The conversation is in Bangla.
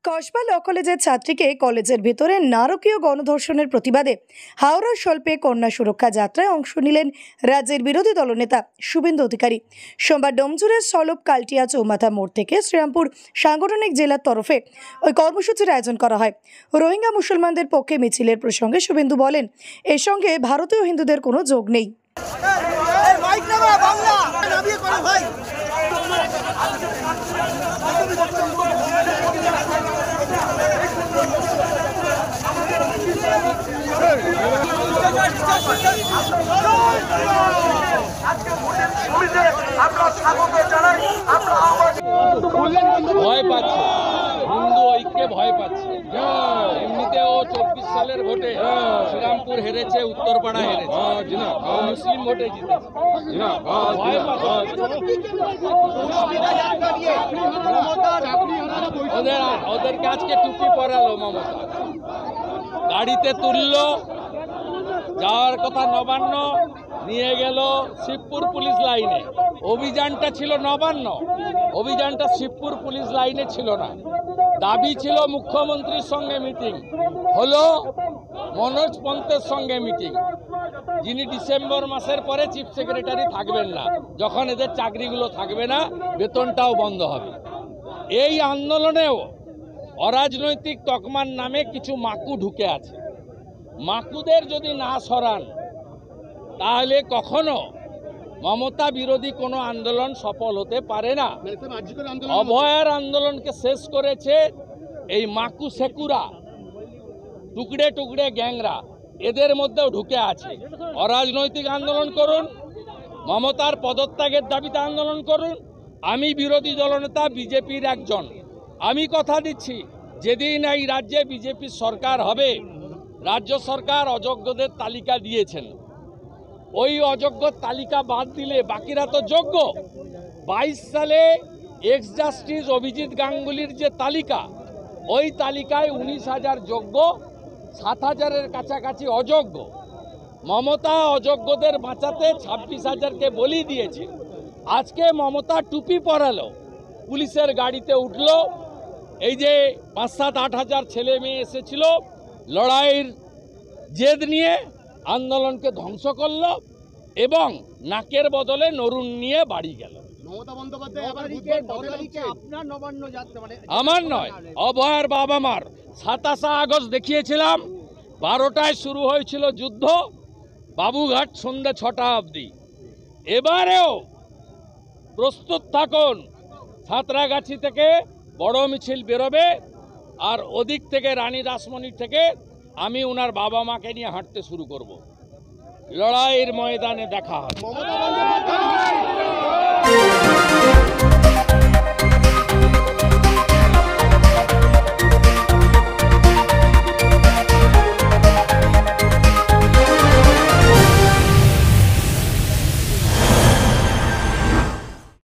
কসবা ল কলেজের ছাত্রীকে কলেজের ভেতরে নারকীয় গণধর্ষণের প্রতিবাদে হাওড়া স্বল্পে কন্যা সুরক্ষা যাত্রায় অংশ নিলেন রাজ্যের বিরোধী দলনেতা শুভেন্দু অধিকারী। সোমবার ডোমজুরের সলভ কালটিয়া চৌমাথা মোড় থেকে শ্রীরামপুর সাংগঠনিক জেলার তরফে ওই কর্মসূচির আয়োজন করা হয়। রোহিঙ্গা মুসলমানদের পক্ষে মিছিলের প্রসঙ্গে শুভেন্দু বলেন, এর সঙ্গে ভারতীয় হিন্দুদের কোনো যোগ নেই। ভয় পাচ্ছে, হিন্দু ঐক্যে ভয় পাচ্ছে। এমনিতেও 24 সালের ভোটে শ্রীরামপুর হেরেছে, উত্তরপাড়া হেরেছে, মুসলিম ভোটে জিতেছে। ভয় পাচ্ছে। ওদেরকে আজকে টুপি পরালো মমতা, গাড়িতে তুললো, যাওয়ার কথা নবান্ন, নিয়ে গেল শিবপুর পুলিশ লাইনে। অভিযানটা ছিল নবান্ন, অভিযানটা শিবপুর পুলিশ লাইনে ছিল না। দাবি ছিল মুখ্যমন্ত্রীর সঙ্গে মিটিং, হলো মনোজ পন্থের সঙ্গে মিটিং, যিনি ডিসেম্বর মাসের পরে চিফ সেক্রেটারি থাকবেন না, যখন এদের চাকরিগুলো থাকবে না, বেতনটাও বন্ধ হবে। এই আন্দোলনেও অরাজনৈতিক তকমার নামে কিছু মাকু ঢুকে আছে। মাকুদের যদি না সরান, তাহলে কখনো মমতা বিরোধী কোনো আন্দোলন সফল হতে পারে না। অভয়ার আন্দোলনকে শেষ করেছে এই মাকু সেকুরা, টুকরে টুকরে গ্যাংরা, এদের মধ্যেও ঢুকে আছে। অরাজনৈতিক আন্দোলন করুন, মমতার পদত্যাগের দাবিতে আন্দোলন করুন। আমি বিরোধী দলনেতা, বিজেপির একজন। আমি কথা দিচ্ছি, যেদিন এই রাজ্যে বিজেপির সরকার হবে, রাজ্য সরকার অযোগ্যদের তালিকা দিয়েছেন, ওই অযোগ্য তালিকা বাদ দিলে বাকিরা তো যোগ্য। 22 সালে এক্স জাস্টিস অভিজিৎ গাঙ্গুলির যে তালিকা, ওই তালিকায় 19,000 যোগ্য, 7,000-এর কাছাকাছি অযোগ্য। মমতা অযোগ্যদের বাঁচাতে 26,000-কে বলি দিয়েছে। আজকে মমতা টুপি পরালো, পুলিশের গাড়িতে উঠলো, এই যে 5-7-8,000 ছেলে মেয়ে এসেছিল, লড়াইয়ের জেদ নিয়ে আন্দোলনকে ধ্বংস করল এবং নাকের বদলে নরুন নিয়ে বাড়ি গেল। আমার নয়, অভয়ার বাবা মার। 27 আগস্ট দেখিয়েছিলাম, 12টায় শুরু হয়েছিল যুদ্ধ, বাবুঘাট সন্ধ্যে 6টা অবধি। এবারেও প্রস্তুত থাকুন, সাঁতরাগাছি থেকে বড় মিছিল বেরোবে, আর ওদিক থেকে রানী রাসমণি থেকে আমি ওনার বাবা মাকে নিয়ে হাঁটতে শুরু করব। লড়াইয়ের ময়দানে দেখা হবে।